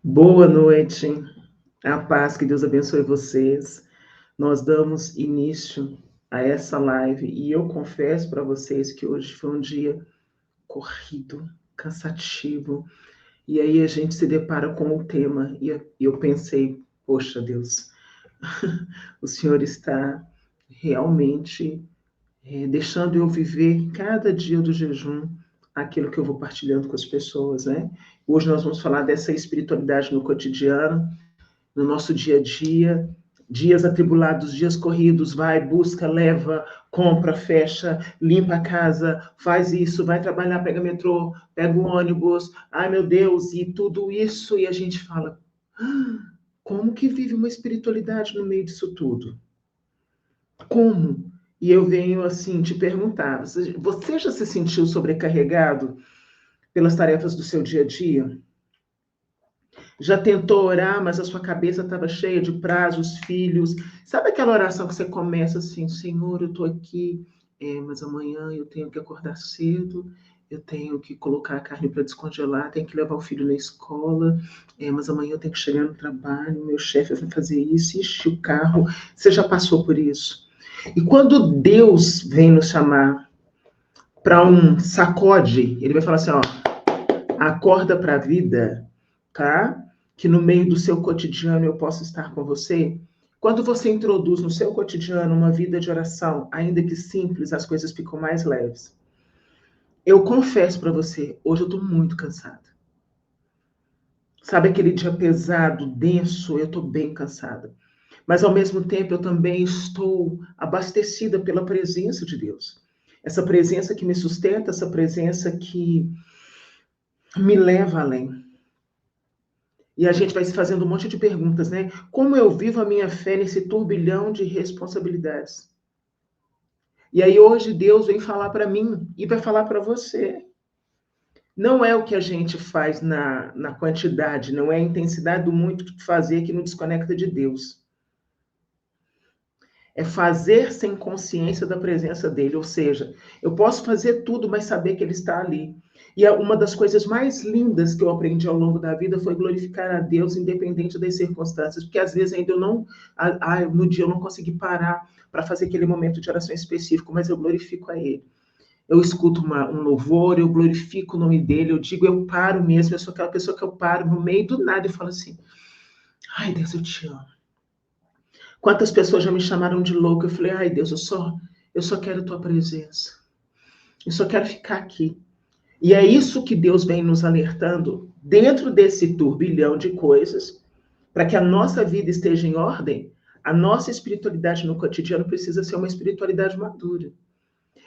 Boa noite, a paz, que Deus abençoe vocês. Nós damos início a essa live e eu confesso para vocês que hoje foi um dia corrido, cansativo, e aí a gente se depara com o tema e eu pensei, poxa Deus, o Senhor está realmente deixando eu viver cada dia do jejum aquilo que eu vou partilhando com as pessoas, né? Hoje nós vamos falar dessa espiritualidade no cotidiano, no nosso dia a dia, dias atribulados, dias corridos, vai, busca, leva, compra, fecha, limpa a casa, faz isso, vai trabalhar, pega metrô, pega o ônibus, ai meu Deus, e tudo isso, e a gente fala, como que vive uma espiritualidade no meio disso tudo? Como? E eu venho assim te perguntar, você já se sentiu sobrecarregado pelas tarefas do seu dia a dia? Já tentou orar, mas a sua cabeça estava cheia de prazos, filhos. Sabe aquela oração que você começa assim, Senhor, eu estou aqui, mas amanhã eu tenho que acordar cedo, eu tenho que colocar a carne para descongelar, tenho que levar o filho na escola, mas amanhã eu tenho que chegar no trabalho, meu chefe vai fazer isso, ixi, o carro. Você já passou por isso? E quando Deus vem nos chamar para um sacode, ele vai falar assim, ó, acorda para a vida, tá? Que no meio do seu cotidiano eu possa estar com você. Quando você introduz no seu cotidiano uma vida de oração, ainda que simples, as coisas ficam mais leves. Eu confesso para você, hoje eu estou muito cansada. Sabe aquele dia pesado, denso, eu estou bem cansada. Mas ao mesmo tempo eu também estou abastecida pela presença de Deus. Essa presença que me sustenta, essa presença que me leva além. E a gente vai se fazendo um monte de perguntas, né? Como eu vivo a minha fé nesse turbilhão de responsabilidades? E aí hoje Deus vem falar para mim e vai falar para você. Não é o que a gente faz na quantidade, não é a intensidade do muito fazer que nos desconecta de Deus. É fazer sem consciência da presença dele, ou seja, eu posso fazer tudo, mas saber que ele está ali. E uma das coisas mais lindas que eu aprendi ao longo da vida foi glorificar a Deus, independente das circunstâncias, porque às vezes ainda eu não, no dia eu não consegui parar para fazer aquele momento de oração específico, mas eu glorifico a Ele. Eu escuto um louvor, eu glorifico o nome dele, eu digo, eu paro mesmo, eu sou aquela pessoa que eu paro no meio do nada e falo assim, ai Deus, eu te amo. Quantas pessoas já me chamaram de louco? Eu falei, ai Deus, eu só quero a tua presença. Eu só quero ficar aqui. E é isso que Deus vem nos alertando dentro desse turbilhão de coisas, para que a nossa vida esteja em ordem. A nossa espiritualidade no cotidiano precisa ser uma espiritualidade madura.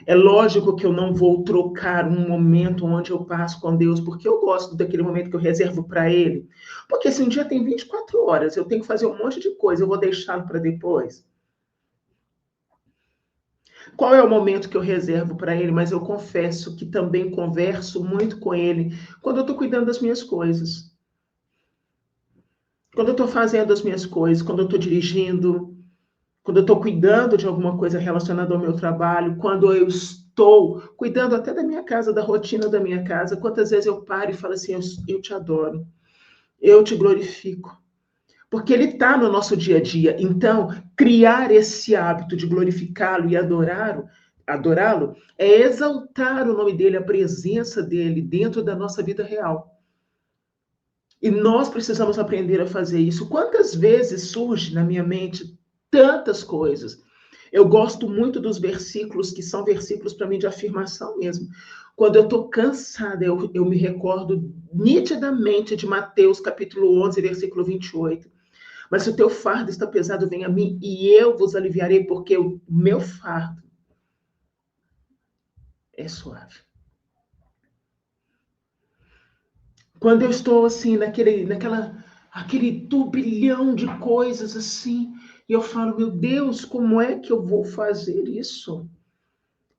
É lógico que eu não vou trocar um momento onde eu passo com Deus, porque eu gosto daquele momento que eu reservo para Ele. Porque se um dia tem 24 horas, eu tenho que fazer um monte de coisa, eu vou deixá-lo para depois. Qual é o momento que eu reservo para ele? Mas eu confesso que também converso muito com ele quando eu estou cuidando das minhas coisas. Quando eu estou fazendo as minhas coisas, quando eu estou dirigindo, quando eu estou cuidando de alguma coisa relacionada ao meu trabalho, quando eu estou cuidando até da minha casa, da rotina da minha casa, quantas vezes eu paro e falo assim, eu te adoro, eu te glorifico. Porque ele está no nosso dia a dia. Então, criar esse hábito de glorificá-lo e adorá-lo, é exaltar o nome dele, a presença dele dentro da nossa vida real. E nós precisamos aprender a fazer isso. Quantas vezes surge na minha mente tantas coisas? Eu gosto muito dos versículos que são versículos para mim de afirmação mesmo. Quando eu estou cansada, eu me recordo nitidamente de Mateus capítulo 11, versículo 28. Mas se o teu fardo está pesado, vem a mim e eu vos aliviarei, porque o meu fardo é suave. Quando eu estou assim, aquele turbilhão de coisas assim, e eu falo, meu Deus, como é que eu vou fazer isso?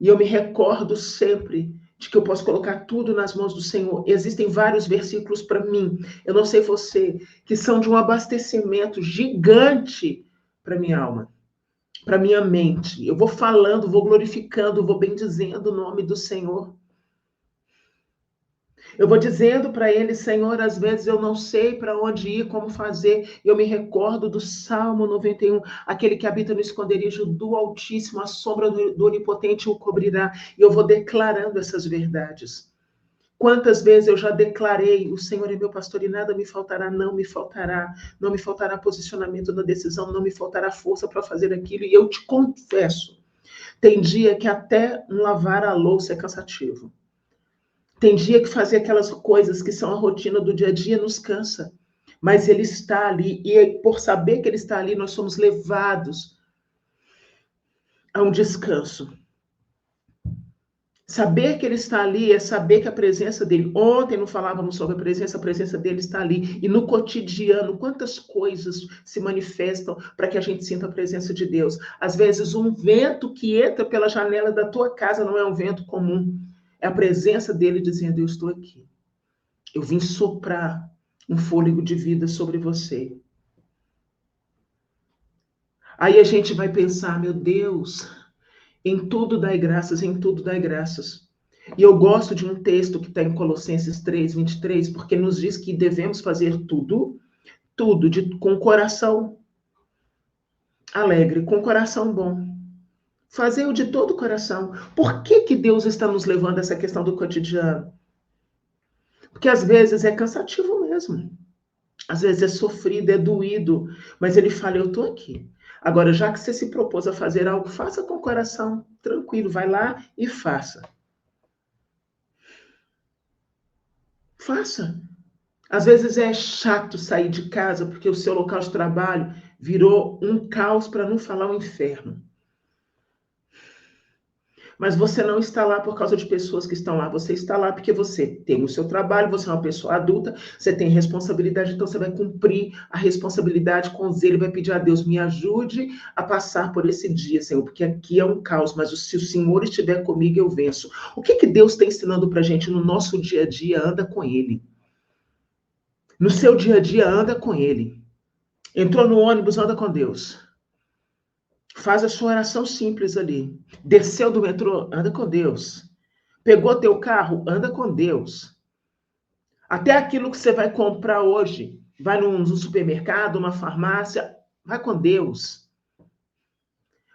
E eu me recordo sempre de que eu posso colocar tudo nas mãos do Senhor. Existem vários versículos para mim, eu não sei você, que são de um abastecimento gigante para minha alma, para minha mente. Eu vou falando, vou glorificando, vou bendizendo o nome do Senhor. Eu vou dizendo para ele, Senhor, às vezes eu não sei para onde ir, como fazer. Eu me recordo do Salmo 91, aquele que habita no esconderijo do Altíssimo, a sombra do Onipotente o cobrirá. E eu vou declarando essas verdades. Quantas vezes eu já declarei, o Senhor é meu pastor e nada me faltará, não me faltará posicionamento na decisão, não me faltará força para fazer aquilo. E eu te confesso, tem dia que até lavar a louça é cansativo. Tem dia que fazer aquelas coisas que são a rotina do dia a dia nos cansa. Mas ele está ali, e por saber que ele está ali, nós somos levados a um descanso. Saber que ele está ali é saber que a presença dele... Ontem não falávamos sobre a presença dele está ali. E no cotidiano, quantas coisas se manifestam para que a gente sinta a presença de Deus. Às vezes, um vento que entra pela janela da tua casa não é um vento comum. É a presença dele dizendo, eu estou aqui. Eu vim soprar um fôlego de vida sobre você. Aí a gente vai pensar, meu Deus, em tudo dai graças, em tudo dai graças. E eu gosto de um texto que está em Colossenses 3:23, porque nos diz que devemos fazer tudo com coração alegre, com coração bom. Fazer o de todo o coração. Por que Deus está nos levando a essa questão do cotidiano? Porque às vezes é cansativo mesmo. Às vezes é sofrido, é doído, mas ele fala, eu estou aqui. Agora, já que você se propôs a fazer algo, faça com o coração tranquilo, vai lá e faça. Faça. Às vezes é chato sair de casa porque o seu local de trabalho virou um caos, para não falar um inferno. Mas você não está lá por causa de pessoas que estão lá. Você está lá porque você tem o seu trabalho, você é uma pessoa adulta, você tem responsabilidade, então você vai cumprir a responsabilidade com zelo e vai pedir a Deus, me ajude a passar por esse dia, Senhor, porque aqui é um caos, mas se o Senhor estiver comigo, eu venço. O que Deus está ensinando para a gente no nosso dia a dia? Anda com Ele. No seu dia a dia, anda com Ele. Entrou no ônibus, anda com Deus. Faz a sua oração simples ali. Desceu do metrô, anda com Deus. Pegou teu carro, anda com Deus. Até aquilo que você vai comprar hoje, vai num supermercado, uma farmácia, vai com Deus.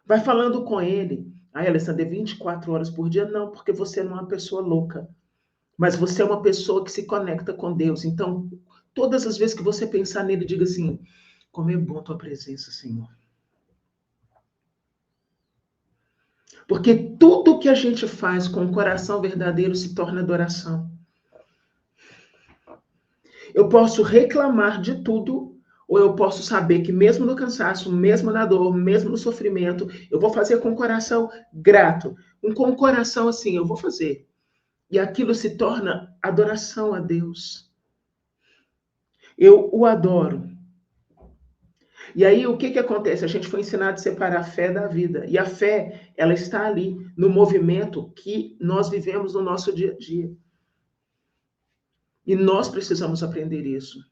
Vai falando com Ele. Ai, Alessandra, é 24 horas por dia? Não, porque você não é uma pessoa louca. Mas você é uma pessoa que se conecta com Deus. Então, todas as vezes que você pensar nele, diga assim, como é bom tua presença, Senhor. Porque tudo que a gente faz com o coração verdadeiro se torna adoração. Eu posso reclamar de tudo, ou eu posso saber que mesmo no cansaço, mesmo na dor, mesmo no sofrimento, eu vou fazer com o coração grato. Com o coração assim, eu vou fazer. E aquilo se torna adoração a Deus. Eu o adoro. E aí, o que acontece? A gente foi ensinado a separar a fé da vida. E a fé, ela está ali, no movimento que nós vivemos no nosso dia a dia. E nós precisamos aprender isso.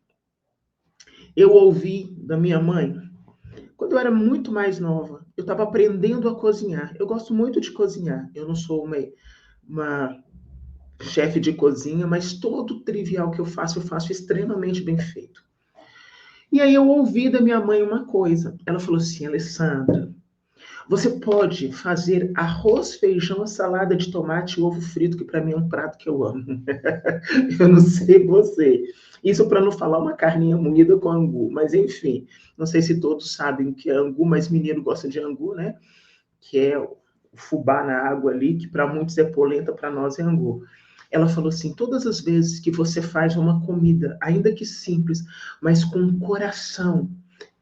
Eu ouvi da minha mãe, quando eu era muito mais nova, eu estava aprendendo a cozinhar. Eu gosto muito de cozinhar. Eu não sou uma chefe de cozinha, mas todo trivial que eu faço extremamente bem feito. E aí eu ouvi da minha mãe uma coisa. Ela falou assim, Alessandra, você pode fazer arroz, feijão, salada de tomate e ovo frito, que para mim é um prato que eu amo. Eu não sei você. Isso para não falar uma carninha moída com angu. Mas, enfim, não sei se todos sabem o que é angu, mas mineiro gosta de angu, né? Que é o fubá na água ali, que para muitos é polenta, para nós é angu. Ela falou assim, todas as vezes que você faz uma comida, ainda que simples, mas com um coração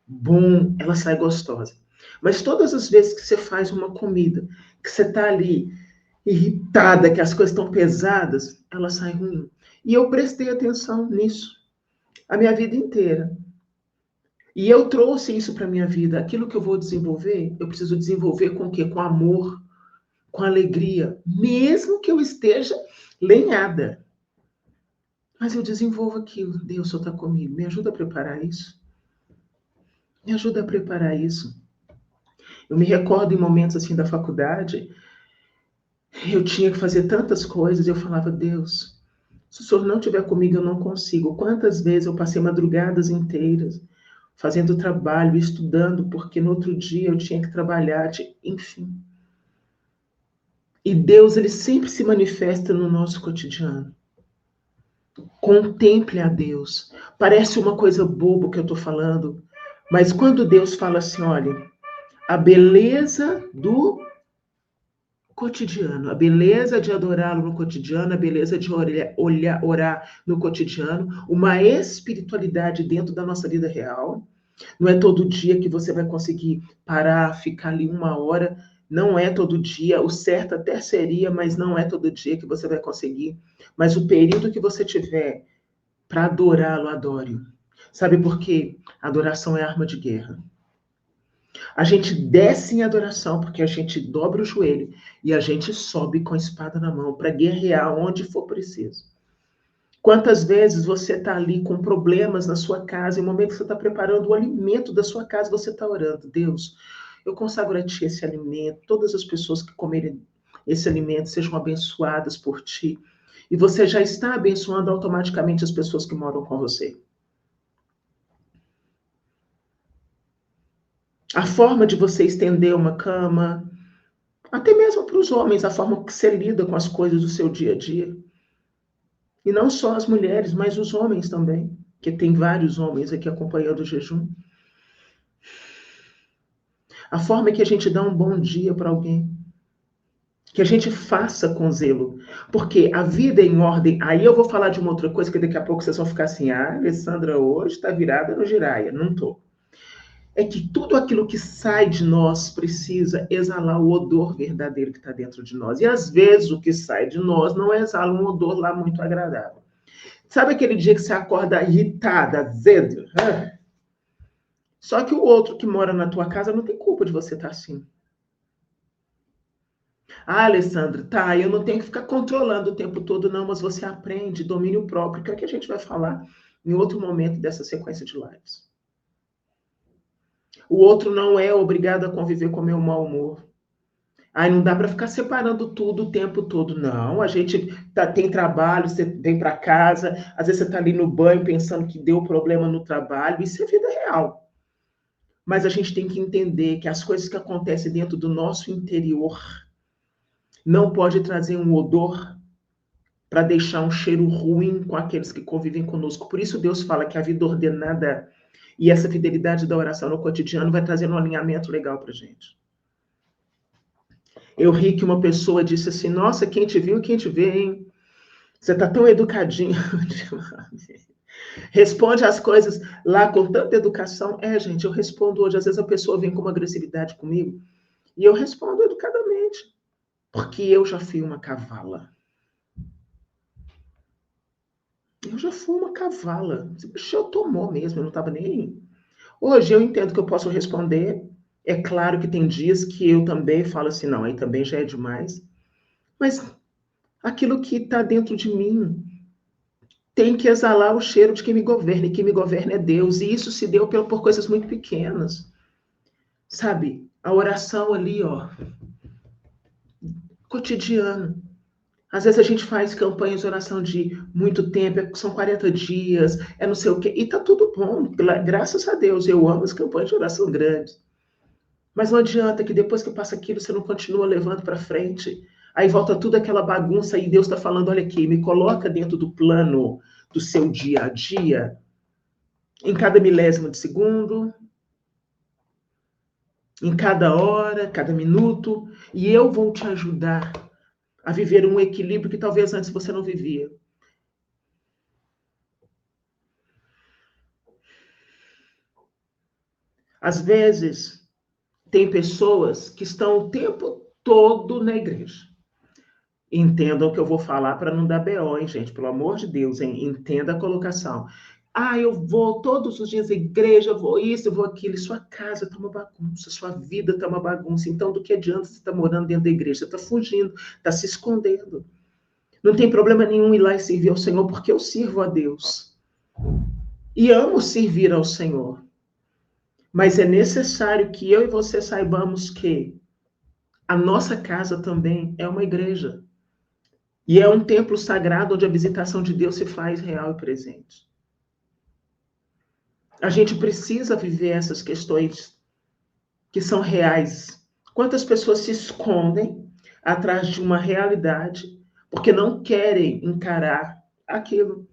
bom, ela sai gostosa. Mas todas as vezes que você faz uma comida, que você está ali irritada, que as coisas estão pesadas, ela sai ruim. E eu prestei atenção nisso a minha vida inteira. E eu trouxe isso para a minha vida. Aquilo que eu vou desenvolver, eu preciso desenvolver com o quê? Com amor, com alegria, mesmo que eu esteja lenhada. Mas eu desenvolvo aquilo. Deus só está comigo. Me ajuda a preparar isso. Me ajuda a preparar isso. Eu me recordo em momentos assim da faculdade, eu tinha que fazer tantas coisas, eu falava, Deus, Se o Senhor não estiver comigo, eu não consigo. Quantas vezes eu passei madrugadas inteiras fazendo trabalho, estudando, porque no outro dia eu tinha que trabalhar, enfim. E Deus, ele sempre se manifesta no nosso cotidiano. Contemple a Deus. Parece uma coisa boba que eu estou falando, mas quando Deus fala assim, olha, a beleza do cotidiano, a beleza de adorá-lo no cotidiano, a beleza de orar no cotidiano, uma espiritualidade dentro da nossa vida real. Não é todo dia que você vai conseguir parar, ficar ali 1 hora. Não é todo dia. O certo até seria, mas não é todo dia que você vai conseguir. Mas o período que você tiver para adorá-lo, adore-o. Sabe por quê? Adoração é arma de guerra. A gente desce em adoração porque a gente dobra o joelho e a gente sobe com a espada na mão para guerrear onde for preciso. Quantas vezes você está ali com problemas na sua casa, e no momento que você está preparando o alimento da sua casa, você está orando, Deus, eu consagro a Ti esse alimento, todas as pessoas que comerem esse alimento sejam abençoadas por Ti. E você já está abençoando automaticamente as pessoas que moram com você. A forma de você estender uma cama, até mesmo para os homens, a forma que você lida com as coisas do seu dia a dia. E não só as mulheres, mas os homens também, que tem vários homens aqui acompanhando o jejum. A forma que a gente dá um bom dia para alguém. Que a gente faça com zelo. Porque a vida é em ordem. Aí eu vou falar de uma outra coisa que daqui a pouco vocês vão ficar assim, Alessandra hoje está virada no giraia. Não estou. É que tudo aquilo que sai de nós precisa exalar o odor verdadeiro que está dentro de nós. E às vezes o que sai de nós não exala um odor lá muito agradável. Sabe aquele dia que você acorda irritada, azedo? Só que o outro que mora na tua casa não tem culpa de você estar assim. Alessandra, tá, eu não tenho que ficar controlando o tempo todo, não, mas você aprende domínio próprio, que é o que a gente vai falar em outro momento dessa sequência de lives. O outro não é obrigado a conviver com o meu mau humor. Não dá para ficar separando tudo o tempo todo, não. A gente tem trabalho, você vem para casa, às vezes você está ali no banho pensando que deu problema no trabalho, isso é vida real. Mas a gente tem que entender que as coisas que acontecem dentro do nosso interior não pode trazer um odor para deixar um cheiro ruim com aqueles que convivem conosco. Por isso Deus fala que a vida ordenada e essa fidelidade da oração no cotidiano vai trazer um alinhamento legal para a gente. Eu ri que uma pessoa disse assim, nossa, quem te viu, quem te vê, hein? Você está tão educadinho. Responde as coisas lá com tanta educação. Gente, eu respondo hoje. Às vezes a pessoa vem com uma agressividade comigo e eu respondo educadamente. Porque eu já fui uma cavala. Eu já fui uma cavala. Esse bicho tomou mesmo, eu não estava nem aí. Hoje eu entendo que eu posso responder. É claro que tem dias que eu também falo assim, não, aí também já é demais. Mas aquilo que está dentro de mim tem que exalar o cheiro de quem me governa, e quem me governa é Deus. E isso se deu por coisas muito pequenas. Sabe? A oração ali, ó, cotidiano. Às vezes a gente faz campanhas de oração de muito tempo, são 40 dias, é não sei o quê, e tá tudo bom, graças a Deus, eu amo as campanhas de oração grandes. Mas não adianta que depois que passa aquilo, você não continua levando para frente. Aí volta tudo aquela bagunça e Deus está falando, olha aqui, me coloca dentro do plano do seu dia a dia, em cada milésimo de segundo, em cada hora, cada minuto, e eu vou te ajudar a viver um equilíbrio que talvez antes você não vivia. Às vezes, tem pessoas que estão o tempo todo na igreja. Entendam o que eu vou falar para não dar BO, hein, gente? Pelo amor de Deus, hein? Entenda a colocação. Eu vou todos os dias à igreja, vou isso, eu vou aquilo. E sua casa está uma bagunça, sua vida está uma bagunça. Então, do que adianta você estar morando dentro da igreja? Você está fugindo, está se escondendo. Não tem problema nenhum ir lá e servir ao Senhor, porque eu sirvo a Deus. E amo servir ao Senhor. Mas é necessário que eu e você saibamos que a nossa casa também é uma igreja. E é um templo sagrado onde a visitação de Deus se faz real e presente. A gente precisa viver essas questões que são reais. Quantas pessoas se escondem atrás de uma realidade porque não querem encarar aquilo?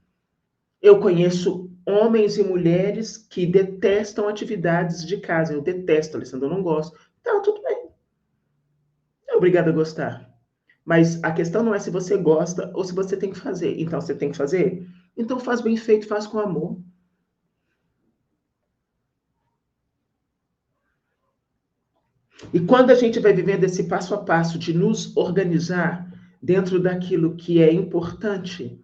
Eu conheço homens e mulheres que detestam atividades de casa. Eu detesto, Alessandra, eu não gosto. Então, tudo bem. É obrigado a gostar. Mas a questão não é se você gosta ou se você tem que fazer. Então, você tem que fazer? Então, faz bem feito, faz com amor. E quando a gente vai vivendo esse passo a passo de nos organizar dentro daquilo que é importante,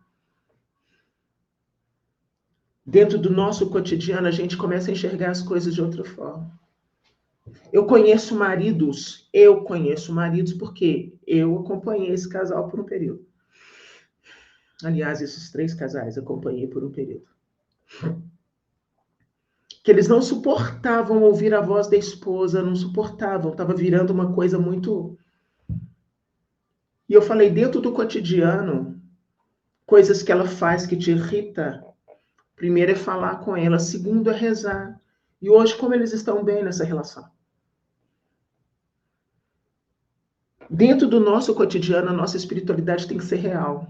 dentro do nosso cotidiano, a gente começa a enxergar as coisas de outra forma. Eu conheço maridos porque eu acompanhei esse casal por um período. Aliás, esses 3 casais eu acompanhei por um período. Que eles não suportavam ouvir a voz da esposa, não suportavam, estava virando uma coisa muito. E eu falei, dentro do cotidiano, coisas que ela faz que te irrita, primeiro é falar com ela, segundo é rezar. E hoje, como eles estão bem nessa relação? Dentro do nosso cotidiano, a nossa espiritualidade tem que ser real.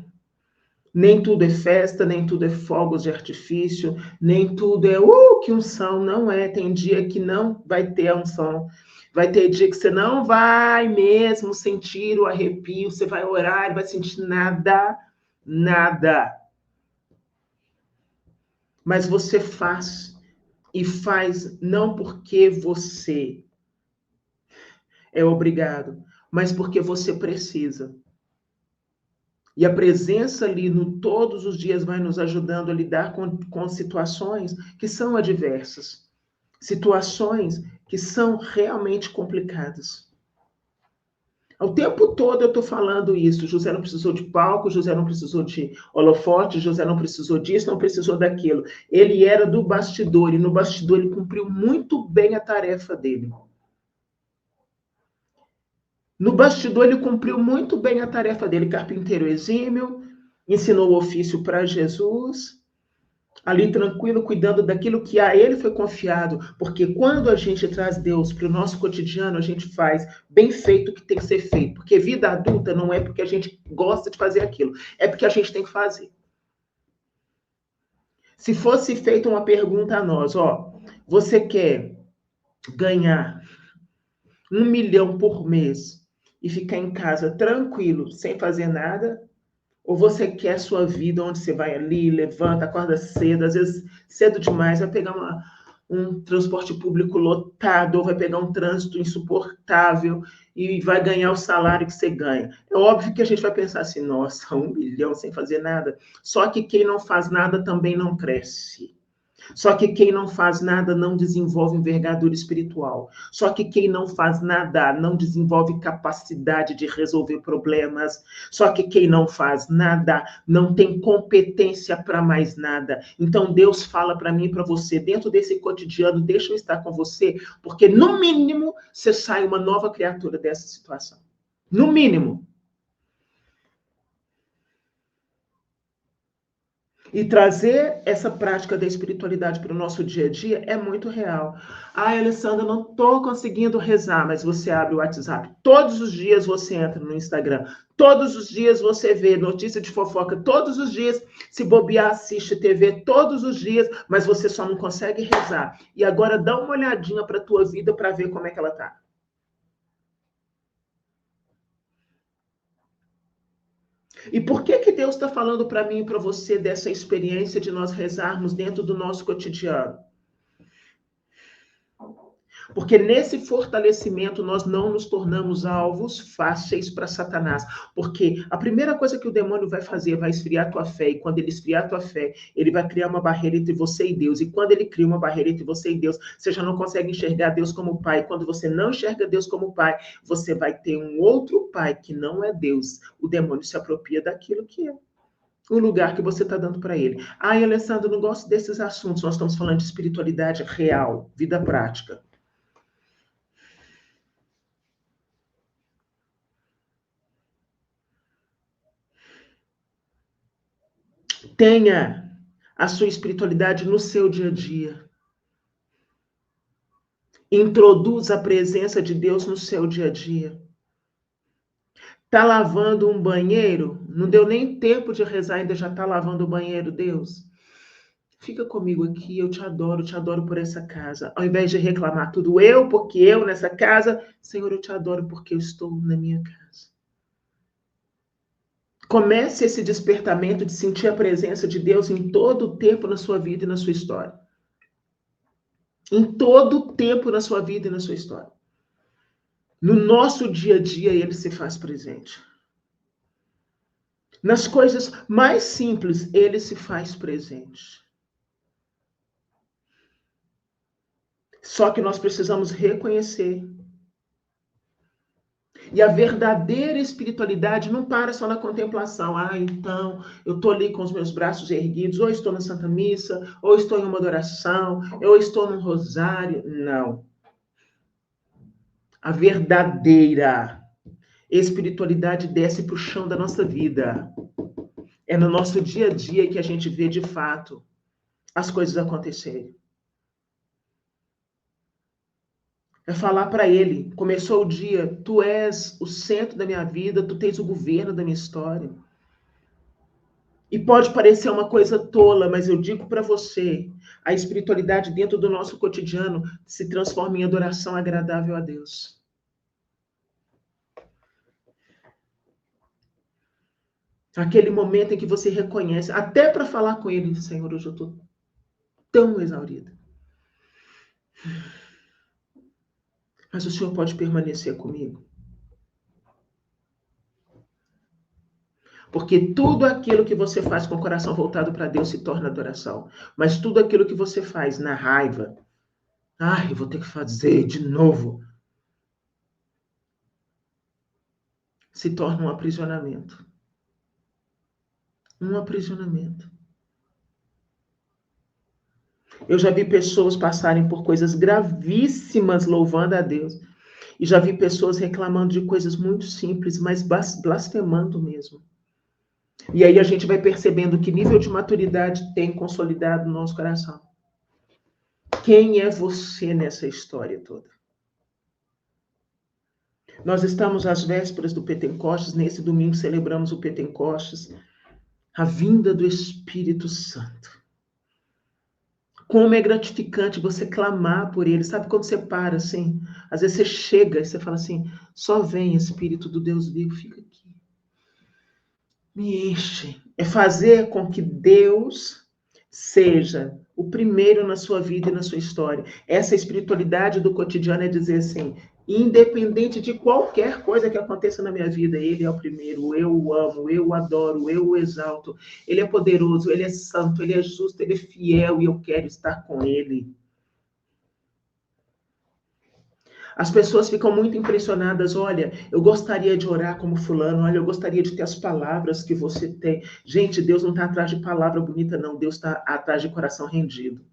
Nem tudo é festa, nem tudo é fogos de artifício, nem tudo é que unção, não é. Tem dia que não vai ter a unção. Vai ter dia que você não vai mesmo sentir o arrepio, você vai orar e vai sentir nada, nada. Mas você faz, e faz não porque você é obrigado, mas porque você precisa. E a presença ali no todos os dias vai nos ajudando a lidar com situações que são adversas, situações que são realmente complicadas. O tempo todo eu estou falando isso. José não precisou de palco, José não precisou de holofote, José não precisou disso, não precisou daquilo. Ele era do bastidor, e no bastidor ele cumpriu muito bem a tarefa dele. No bastidor, ele cumpriu muito bem a tarefa dele, carpinteiro exímio, ensinou o ofício para Jesus, ali tranquilo, cuidando daquilo que a ele foi confiado, porque quando a gente traz Deus para o nosso cotidiano, a gente faz bem feito o que tem que ser feito, porque vida adulta não é porque a gente gosta de fazer aquilo, é porque a gente tem que fazer. Se fosse feita uma pergunta a nós, você quer ganhar 1 milhão por mês e ficar em casa tranquilo, sem fazer nada? Ou você quer a sua vida onde você vai ali, levanta, acorda cedo, às vezes cedo demais, vai pegar um transporte público lotado, ou vai pegar um trânsito insuportável e vai ganhar o salário que você ganha. É óbvio que a gente vai pensar assim, nossa, 1 milhão sem fazer nada. Só que quem não faz nada também não cresce. Só que quem não faz nada não desenvolve envergadura espiritual. Só que quem não faz nada não desenvolve capacidade de resolver problemas. Só que quem não faz nada não tem competência para mais nada. Então Deus fala para mim e para você, dentro desse cotidiano, deixa eu estar com você, porque no mínimo você sai uma nova criatura dessa situação. No mínimo. E trazer essa prática da espiritualidade para o nosso dia a dia é muito real. Ai, Alessandra, não estou conseguindo rezar, mas você abre o WhatsApp. Todos os dias você entra no Instagram. Todos os dias você vê notícia de fofoca. Todos os dias, se bobear, assiste TV. Todos os dias, mas você só não consegue rezar. E agora dá uma olhadinha para a tua vida para ver como é que ela está. E por que que Deus está falando para mim e para você dessa experiência de nós rezarmos dentro do nosso cotidiano? Porque nesse fortalecimento nós não nos tornamos alvos fáceis para Satanás. Porque a primeira coisa que o demônio vai fazer vai esfriar a tua fé. E quando ele esfriar a tua fé, ele vai criar uma barreira entre você e Deus. E quando ele cria uma barreira entre você e Deus, você já não consegue enxergar Deus como pai. Quando você não enxerga Deus como pai, você vai ter um outro pai que não é Deus. O demônio se apropria daquilo que é o lugar que você está dando para ele. Ai, Alessandro, não gosto desses assuntos. Nós estamos falando de espiritualidade real, vida prática. Tenha a sua espiritualidade no seu dia a dia. Introduza a presença de Deus no seu dia a dia. Tá lavando um banheiro? Não deu nem tempo de rezar, ainda já tá lavando o banheiro, Deus? Fica comigo aqui, eu te adoro por essa casa. Ao invés de reclamar tudo porque eu nessa casa, Senhor, eu te adoro porque eu estou na minha casa. Comece esse despertamento de sentir a presença de Deus em todo o tempo na sua vida e na sua história. Em todo o tempo na sua vida e na sua história. No nosso dia a dia, ele se faz presente. Nas coisas mais simples, ele se faz presente. Só que nós precisamos reconhecer. E a verdadeira espiritualidade não para só na contemplação. Então, eu estou ali com os meus braços erguidos, ou estou na Santa Missa, ou estou em uma adoração, ou estou num rosário. Não. A verdadeira espiritualidade desce para o chão da nossa vida. É no nosso dia a dia que a gente vê, de fato, as coisas acontecerem. É falar para ele, começou o dia, tu és o centro da minha vida, tu tens o governo da minha história. E pode parecer uma coisa tola, mas eu digo para você, a espiritualidade dentro do nosso cotidiano se transforma em adoração agradável a Deus. Aquele momento em que você reconhece, até para falar com ele, Senhor, hoje eu estou tão exaurida. Mas o Senhor pode permanecer comigo. Porque tudo aquilo que você faz com o coração voltado para Deus se torna adoração. Mas tudo aquilo que você faz na raiva, eu vou ter que fazer de novo, se torna um aprisionamento. Um aprisionamento. Eu já vi pessoas passarem por coisas gravíssimas louvando a Deus. E já vi pessoas reclamando de coisas muito simples, mas blasfemando mesmo. E aí a gente vai percebendo que nível de maturidade tem consolidado no nosso coração. Quem é você nessa história toda? Nós estamos às vésperas do Pentecostes, nesse domingo celebramos o Pentecostes, a vinda do Espírito Santo. Como é gratificante você clamar por ele. Sabe quando você para assim? Às vezes você chega e você fala assim, só vem Espírito do Deus vivo, fica aqui. Me enche. É fazer com que Deus seja o primeiro na sua vida e na sua história. Essa espiritualidade do cotidiano é dizer assim, independente de qualquer coisa que aconteça na minha vida, ele é o primeiro, eu o amo, eu o adoro, eu o exalto. Ele é poderoso, ele é santo, ele é justo, ele é fiel e eu quero estar com ele. As pessoas ficam muito impressionadas. Olha, eu gostaria de orar como fulano. Olha, eu gostaria de ter as palavras que você tem. Gente, Deus não está atrás de palavra bonita, não. Deus está atrás de coração rendido.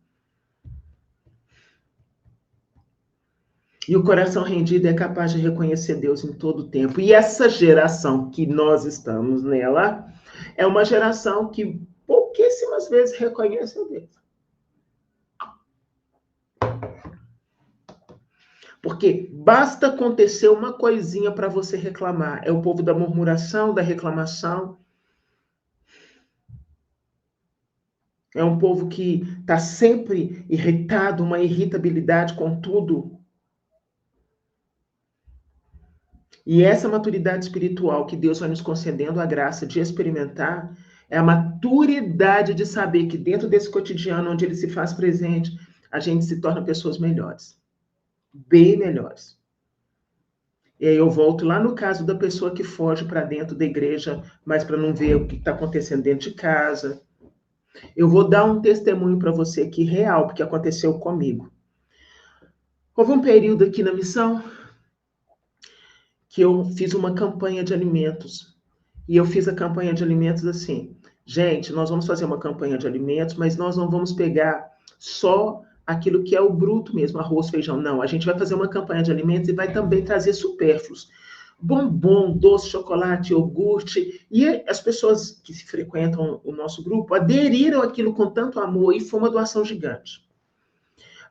E o coração rendido é capaz de reconhecer Deus em todo o tempo. E essa geração que nós estamos nela é uma geração que pouquíssimas vezes reconhece a Deus. Porque basta acontecer uma coisinha para você reclamar. É o povo da murmuração, da reclamação. É um povo que está sempre irritado, uma irritabilidade com tudo. E essa maturidade espiritual que Deus vai nos concedendo a graça de experimentar é a maturidade de saber que dentro desse cotidiano onde ele se faz presente, a gente se torna pessoas melhores. Bem melhores. E aí eu volto lá no caso da pessoa que foge para dentro da igreja, mas para não ver o que está acontecendo dentro de casa. Eu vou dar um testemunho para você aqui real, porque aconteceu comigo. Houve um período aqui na missão que eu fiz uma campanha de alimentos. E eu fiz a campanha de alimentos assim. Gente, nós vamos fazer uma campanha de alimentos, mas nós não vamos pegar só aquilo que é o bruto mesmo, arroz, feijão. Não, a gente vai fazer uma campanha de alimentos e vai também trazer supérfluos. bombom, doce, chocolate, iogurte. E as pessoas que se frequentam o nosso grupo aderiram àquilo com tanto amor e foi uma doação gigante.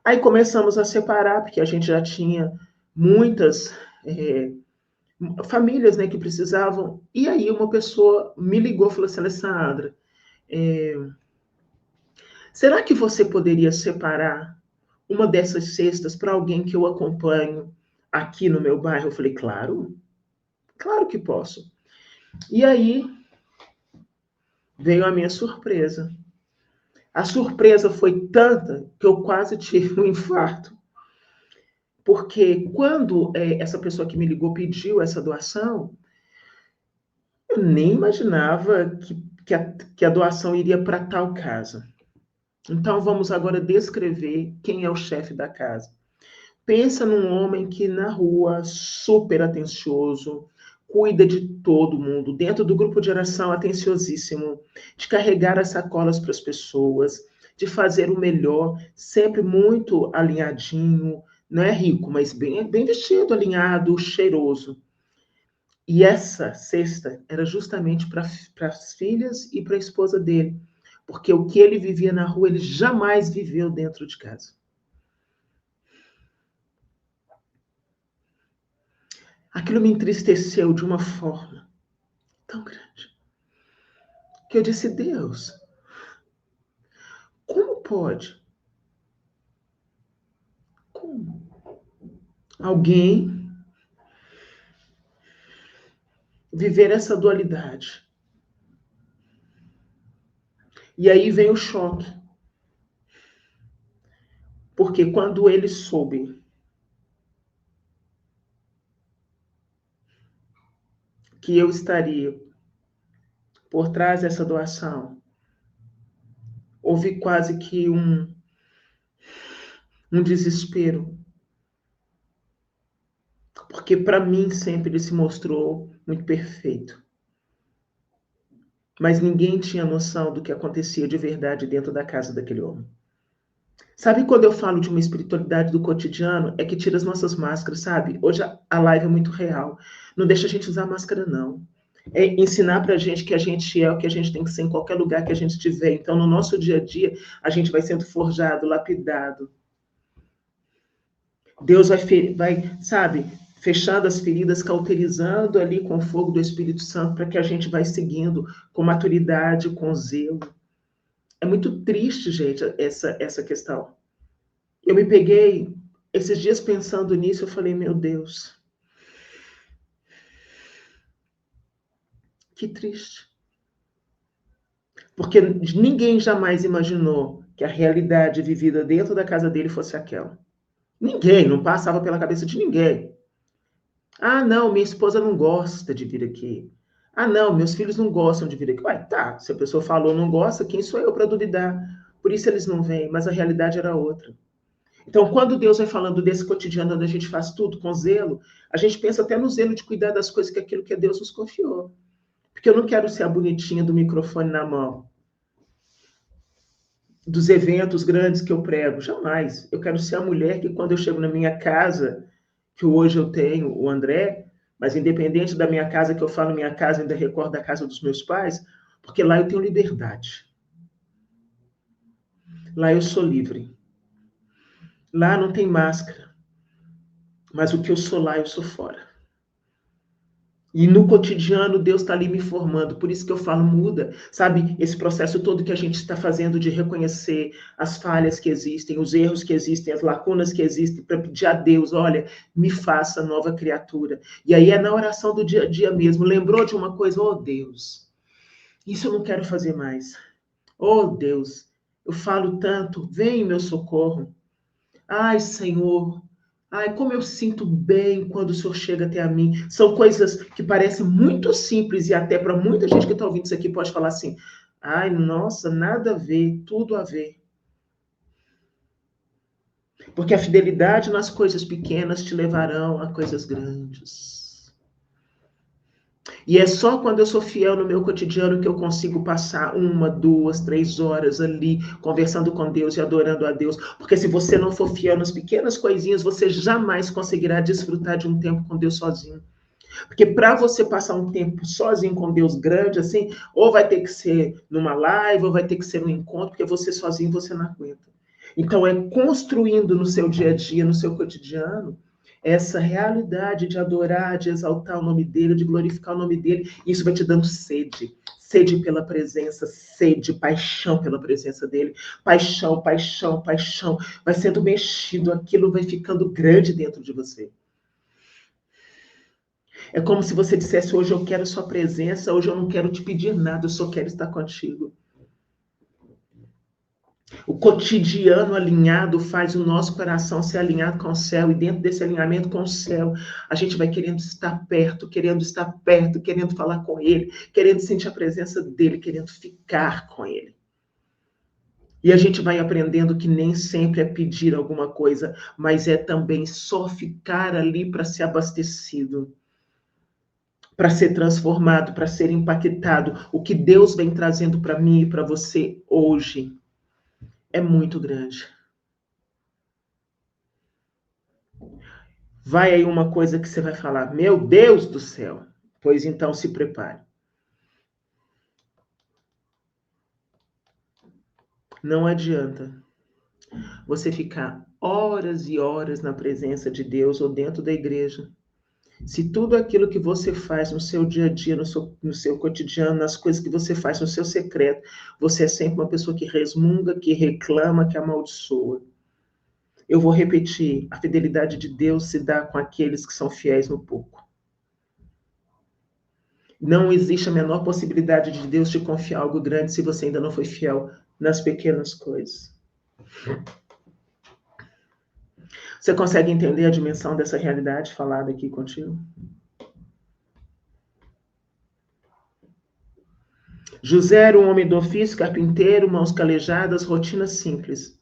Aí começamos a separar, porque a gente já tinha muitas famílias, né, que precisavam. E aí uma pessoa me ligou e falou assim, Alessandra, será que você poderia separar uma dessas cestas para alguém que eu acompanho aqui no meu bairro? Eu falei, claro, claro que posso. E aí veio a minha surpresa. A surpresa foi tanta que eu quase tive um infarto. Porque quando essa pessoa que me ligou pediu essa doação, eu nem imaginava que a doação iria para tal casa. Então vamos agora descrever quem é o chefe da casa. Pensa num homem que na rua, super atencioso, cuida de todo mundo, dentro do grupo de oração, atenciosíssimo, de carregar as sacolas para as pessoas, de fazer o melhor, sempre muito alinhadinho, não é rico, mas bem vestido, alinhado, cheiroso. E essa cesta era justamente para as filhas e para a esposa dele, porque o que ele vivia na rua, ele jamais viveu dentro de casa. Aquilo me entristeceu de uma forma tão grande, que eu disse, Deus, como pode? Como? Alguém viver essa dualidade. E aí vem o choque. Porque quando ele soube que eu estaria por trás dessa doação, houve quase que um desespero. Porque para mim sempre ele se mostrou muito perfeito. Mas ninguém tinha noção do que acontecia de verdade dentro da casa daquele homem. Sabe quando eu falo de uma espiritualidade do cotidiano? É que tira as nossas máscaras, sabe? Hoje a live é muito real. Não deixa a gente usar máscara, não. É ensinar pra gente que a gente é o que a gente tem que ser em qualquer lugar que a gente estiver. Então, no nosso dia a dia, a gente vai sendo forjado, lapidado. Deus vai, sabe, fechando as feridas, cauterizando ali com o fogo do Espírito Santo para que a gente vai seguindo com maturidade, com zelo. É muito triste, gente, essa questão. Eu me peguei esses dias pensando nisso, eu falei, meu Deus, que triste. Porque ninguém jamais imaginou que a realidade vivida dentro da casa dele fosse aquela. Ninguém, não passava pela cabeça de ninguém. Ah, não, minha esposa não gosta de vir aqui. Ah, não, meus filhos não gostam de vir aqui. Ué, tá, se a pessoa falou não gosta, quem sou eu para duvidar? Por isso eles não vêm, mas a realidade era outra. Então, quando Deus vai falando desse cotidiano onde a gente faz tudo com zelo, a gente pensa até no zelo de cuidar das coisas que aquilo que Deus nos confiou. Porque eu não quero ser a bonitinha do microfone na mão, dos eventos grandes que eu prego, jamais. Eu quero ser a mulher que quando eu chego na minha casa, que hoje eu tenho o André, mas independente da minha casa, que eu falo minha casa, ainda recordo da casa dos meus pais, porque lá eu tenho liberdade. Lá eu sou livre. Lá não tem máscara. Mas o que eu sou lá, eu sou fora. E no cotidiano, Deus está ali me formando. Por isso que eu falo, muda. Sabe, esse processo todo que a gente está fazendo de reconhecer as falhas que existem, os erros que existem, as lacunas que existem, para pedir a Deus, olha, me faça nova criatura. E aí é na oração do dia a dia mesmo. Lembrou de uma coisa? Oh, Deus, isso eu não quero fazer mais. Oh, Deus, eu falo tanto, vem em meu socorro. Ai, Senhor, ai, como eu sinto bem quando o Senhor chega até a mim. São coisas que parecem muito simples e até para muita gente que está ouvindo isso aqui pode falar assim, ai, nossa, nada a ver, tudo a ver. Porque a fidelidade nas coisas pequenas te levarão a coisas grandes. E é só quando eu sou fiel no meu cotidiano que eu consigo passar 1, 2, 3 horas ali conversando com Deus e adorando a Deus. Porque se você não for fiel nas pequenas coisinhas, você jamais conseguirá desfrutar de um tempo com Deus sozinho. Porque para você passar um tempo sozinho com Deus grande, assim, ou vai ter que ser numa live, ou vai ter que ser num encontro, porque você sozinho você não aguenta. Então, é construindo no seu dia a dia, no seu cotidiano, essa realidade de adorar, de exaltar o nome dele, de glorificar o nome dele. Isso vai te dando sede. Sede pela presença, sede, paixão pela presença dele. Paixão, paixão, paixão. Vai sendo mexido, aquilo vai ficando grande dentro de você. É como se você dissesse: hoje eu quero sua presença, hoje eu não quero te pedir nada, eu só quero estar contigo. O cotidiano alinhado faz o nosso coração ser alinhado com o céu, e dentro desse alinhamento com o céu, a gente vai querendo estar perto, querendo falar com ele, querendo sentir a presença dele, querendo ficar com ele. E a gente vai aprendendo que nem sempre é pedir alguma coisa, mas é também só ficar ali para ser abastecido, para ser transformado, para ser impactado. O que Deus vem trazendo para mim e para você hoje é muito grande. Vai aí uma coisa que você vai falar: meu Deus do céu. Pois então se prepare. Não adianta você ficar horas e horas na presença de Deus ou dentro da igreja, se tudo aquilo que você faz no seu dia a dia, no seu cotidiano, nas coisas que você faz no seu secreto, você é sempre uma pessoa que resmunga, que reclama, que amaldiçoa. Eu vou repetir: a fidelidade de Deus se dá com aqueles que são fiéis no pouco. Não existe a menor possibilidade de Deus te confiar algo grande se você ainda não foi fiel nas pequenas coisas. Você consegue entender a dimensão dessa realidade falada aqui contigo? José era um homem do ofício, carpinteiro, mãos calejadas, rotina simples.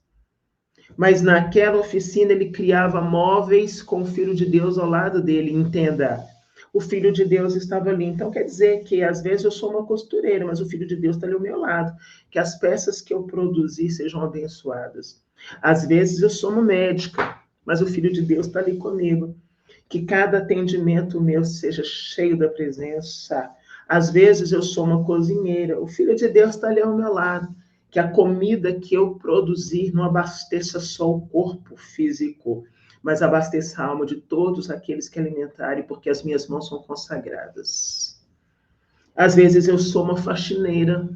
Mas naquela oficina ele criava móveis com o Filho de Deus ao lado dele. Entenda, o Filho de Deus estava ali. Então quer dizer que às vezes eu sou uma costureira, mas o Filho de Deus está ali ao meu lado. Que as peças que eu produzi sejam abençoadas. Às vezes eu sou uma médica, mas o Filho de Deus está ali comigo. Que cada atendimento meu seja cheio da presença. Às vezes eu sou uma cozinheira, o Filho de Deus está ali ao meu lado. Que a comida que eu produzir não abasteça só o corpo físico, mas abasteça a alma de todos aqueles que alimentarem, porque as minhas mãos são consagradas. Às vezes eu sou uma faxineira,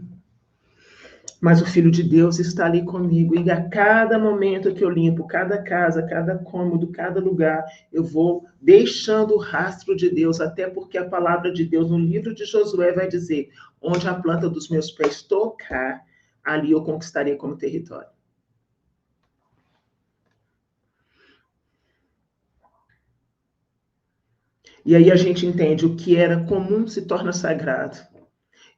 mas o Filho de Deus está ali comigo. E a cada momento que eu limpo, cada casa, cada cômodo, cada lugar, eu vou deixando o rastro de Deus, até porque a palavra de Deus no livro de Josué vai dizer: onde a planta dos meus pés tocar, ali eu conquistarei como território. E aí a gente entende: o que era comum se torna sagrado.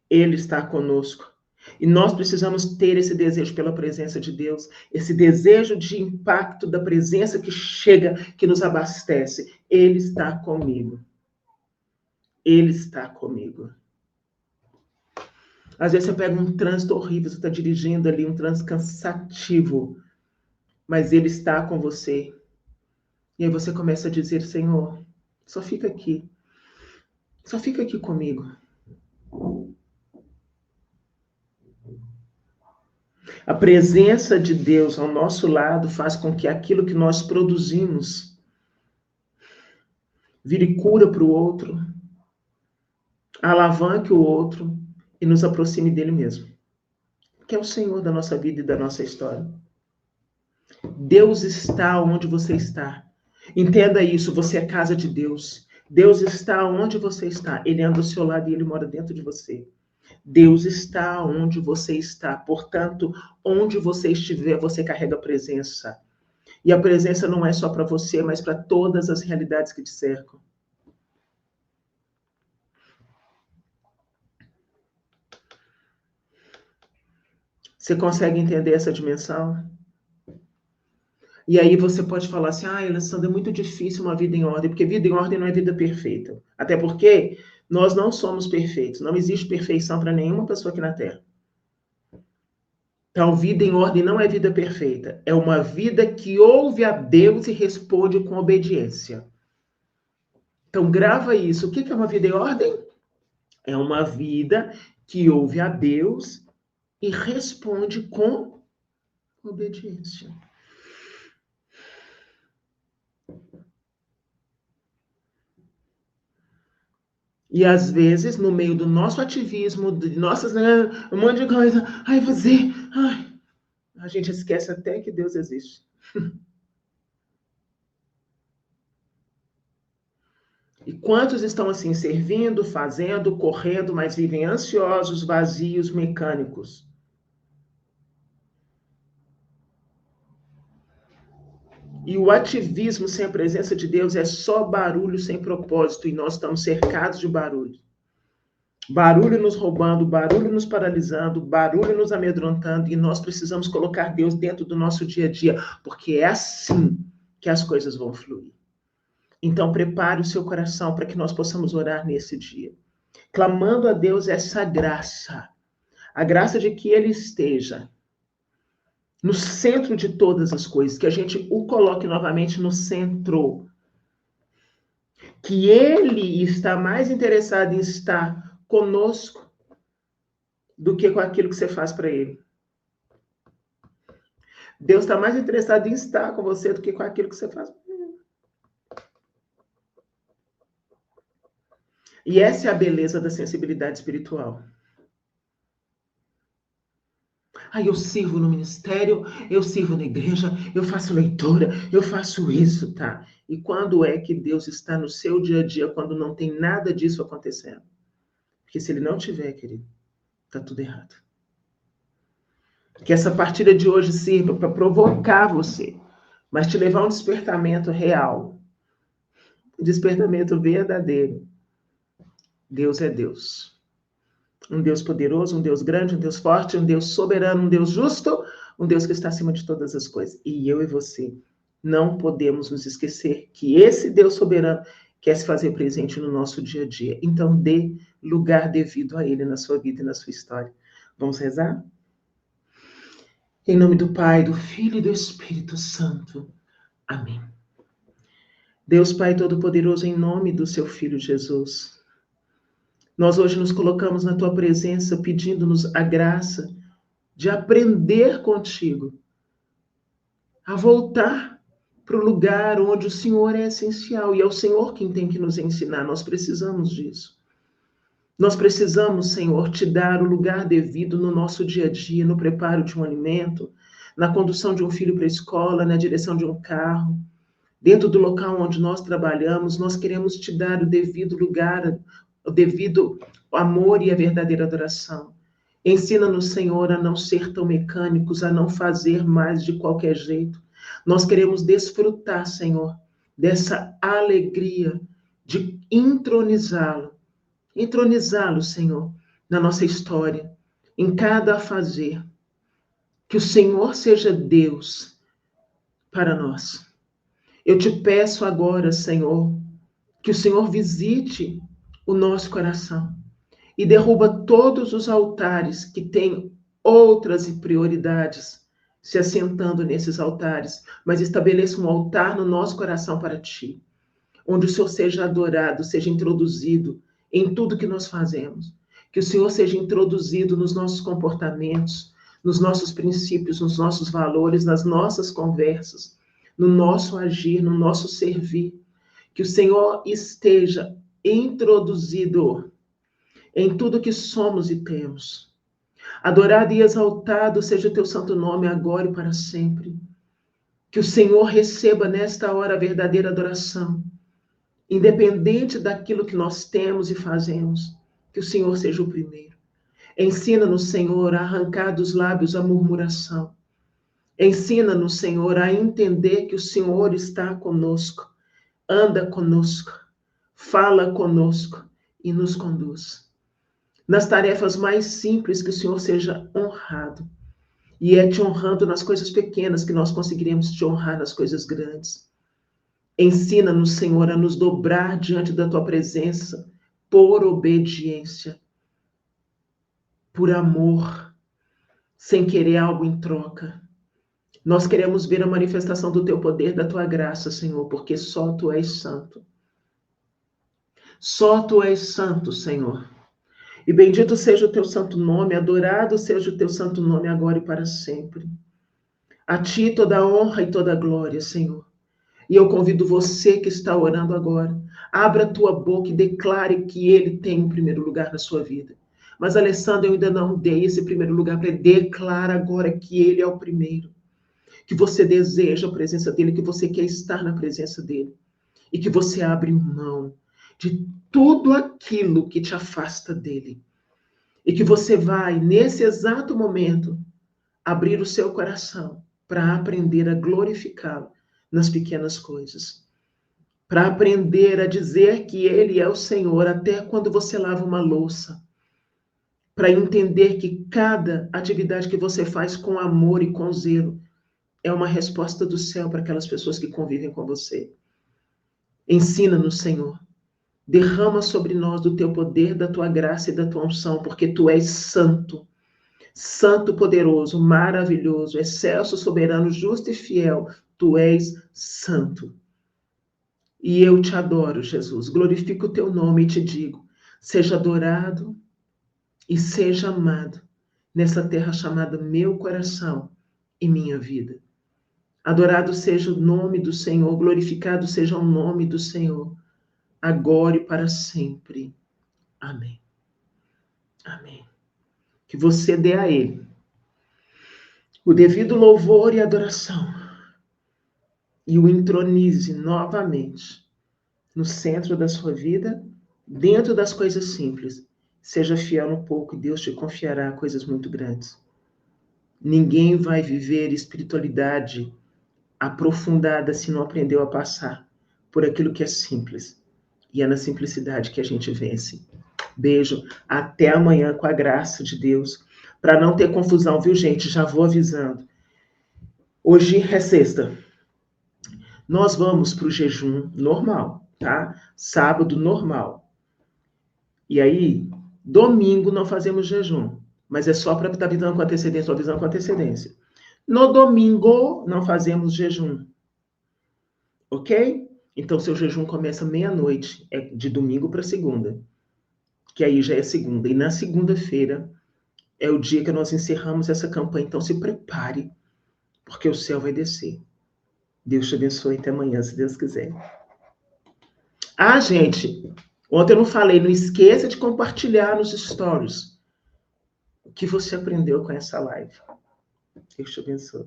Ele está conosco. E nós precisamos ter esse desejo pela presença de Deus, esse desejo de impacto da presença que chega, que nos abastece. Ele está comigo. Ele está comigo. Às vezes você pega um trânsito horrível, você está dirigindo ali, um trânsito cansativo, mas ele está com você. E aí você começa a dizer: Senhor, só fica aqui. Só fica aqui comigo. A presença de Deus ao nosso lado faz com que aquilo que nós produzimos vire cura para o outro, alavanque o outro e nos aproxime dele mesmo, que é o Senhor da nossa vida e da nossa história. Deus está onde você está. Entenda isso: você é casa de Deus. Deus está onde você está. Ele anda ao seu lado e ele mora dentro de você. Deus está onde você está. Portanto, onde você estiver, você carrega a presença. E a presença não é só para você, mas para todas as realidades que te cercam. Você consegue entender essa dimensão? E aí você pode falar assim: Alessandra, é muito difícil uma vida em ordem, porque vida em ordem não é vida perfeita. Até porque nós não somos perfeitos. Não existe perfeição para nenhuma pessoa aqui na Terra. Então, vida em ordem não é vida perfeita. É uma vida que ouve a Deus e responde com obediência. Então, grava isso. O que é uma vida em ordem? É uma vida que ouve a Deus e responde com obediência. E às vezes, no meio do nosso ativismo, de nossas, um monte de coisa, ai, fazer, ai, a gente esquece até que Deus existe. E quantos estão assim, servindo, fazendo, correndo, mas vivem ansiosos, vazios, mecânicos? E o ativismo sem a presença de Deus é só barulho sem propósito, e nós estamos cercados de barulho. Barulho nos roubando, barulho nos paralisando, barulho nos amedrontando, e nós precisamos colocar Deus dentro do nosso dia a dia, porque é assim que as coisas vão fluir. Então, prepare o seu coração para que nós possamos orar nesse dia, clamando a Deus essa graça, a graça de que Ele esteja no centro de todas as coisas, que a gente o coloque novamente no centro, que Ele está mais interessado em estar conosco do que com aquilo que você faz para Ele. Deus está mais interessado em estar com você do que com aquilo que você faz para Ele. E essa é a beleza da sensibilidade espiritual. Aí eu sirvo no ministério, eu sirvo na igreja, eu faço leitura, eu faço isso, tá? E quando é que Deus está no seu dia a dia quando não tem nada disso acontecendo? Porque se ele não tiver, querido, tá tudo errado. Que essa partilha de hoje sirva para provocar você, mas te levar a um despertamento real, um despertamento verdadeiro. Deus é Deus. Um Deus poderoso, um Deus grande, um Deus forte, um Deus soberano, um Deus justo, um Deus que está acima de todas as coisas. E eu e você não podemos nos esquecer que esse Deus soberano quer se fazer presente no nosso dia a dia. Então, dê lugar devido a Ele na sua vida e na sua história. Vamos rezar? Em nome do Pai, do Filho e do Espírito Santo. Amém. Deus Pai Todo-Poderoso, em nome do seu Filho Jesus, nós hoje nos colocamos na tua presença pedindo-nos a graça de aprender contigo, a voltar para o lugar onde o Senhor é essencial e é o Senhor quem tem que nos ensinar. Nós precisamos disso. Nós precisamos, Senhor, te dar o lugar devido no nosso dia a dia, no preparo de um alimento, na condução de um filho para a escola, na direção de um carro, dentro do local onde nós trabalhamos. Nós queremos te dar o devido lugar, o devido amor e a verdadeira adoração. Ensina-nos, Senhor, a não ser tão mecânicos, a não fazer mais de qualquer jeito. Nós queremos desfrutar, Senhor, dessa alegria de entronizá-lo, Senhor, na nossa história, em cada afazer. Que o Senhor seja Deus para nós. Eu te peço agora, Senhor, que o Senhor visite o nosso coração e derruba todos os altares que têm outras prioridades se assentando nesses altares, mas estabeleça um altar no nosso coração para ti, onde o Senhor seja adorado, seja introduzido em tudo que nós fazemos, que o Senhor seja introduzido nos nossos comportamentos, nos nossos princípios, nos nossos valores, nas nossas conversas, no nosso agir, no nosso servir, que o Senhor esteja introduzido em tudo que somos e temos. Adorado e exaltado seja o teu santo nome agora e para sempre. Que o Senhor receba nesta hora a verdadeira adoração, independente daquilo que nós temos e fazemos. Que o Senhor seja o primeiro. Ensina-nos, Senhor, a arrancar dos lábios a murmuração. Ensina-nos, Senhor, a entender que o Senhor está conosco, anda conosco, fala conosco e nos conduz. Nas tarefas mais simples, que o Senhor seja honrado. E é te honrando nas coisas pequenas que nós conseguiremos te honrar nas coisas grandes. Ensina-nos, Senhor, a nos dobrar diante da tua presença por obediência, por amor, sem querer algo em troca. Nós queremos ver a manifestação do teu poder, da tua graça, Senhor, porque só tu és santo. Só tu és santo, Senhor. E bendito seja o teu santo nome, adorado seja o teu santo nome agora e para sempre. A ti toda a honra e toda a glória, Senhor. E eu convido você que está orando agora, abra a tua boca e declare que ele tem o primeiro lugar na sua vida. Mas, Alessandra, eu ainda não dei esse primeiro lugar para ele. Declara agora que ele é o primeiro. Que você deseja a presença dele, que você quer estar na presença dele. E que você abre mão de tudo aquilo que te afasta dele. E que você vai, nesse exato momento, abrir o seu coração para aprender a glorificá-lo nas pequenas coisas. Para aprender a dizer que ele é o Senhor até quando você lava uma louça. Para entender que cada atividade que você faz com amor e com zelo é uma resposta do céu para aquelas pessoas que convivem com você. Ensina-nos, Senhor. Derrama sobre nós do teu poder, da tua graça e da tua unção, porque tu és santo. Santo, poderoso, maravilhoso, excelso, soberano, justo e fiel. Tu és santo. E eu te adoro, Jesus. Glorifico o teu nome e te digo, seja adorado e seja amado nessa terra chamada meu coração e minha vida. Adorado seja o nome do Senhor, glorificado seja o nome do Senhor, agora e para sempre. Amém. Amém. Que você dê a Ele o devido louvor e adoração e o entronize novamente no centro da sua vida, dentro das coisas simples. Seja fiel no pouco e Deus te confiará coisas muito grandes. Ninguém vai viver espiritualidade aprofundada se não aprendeu a passar por aquilo que é simples. E é na simplicidade que a gente vence. Beijo, até amanhã com a graça de Deus. Para não ter confusão, viu, gente? Já vou avisando. Hoje é sexta. Nós vamos para o jejum normal, tá? Sábado normal. E aí, domingo não fazemos jejum, mas é só para estar avisando com antecedência, estou avisando com antecedência. No domingo não fazemos jejum, ok? Então, seu jejum começa meia-noite, é de domingo para segunda, que aí já é segunda. E na segunda-feira é o dia que nós encerramos essa campanha, então se prepare, porque o céu vai descer. Deus te abençoe até amanhã, se Deus quiser. Ah, gente, ontem eu não falei, não esqueça de compartilhar nos stories o que você aprendeu com essa live. Deus te abençoe.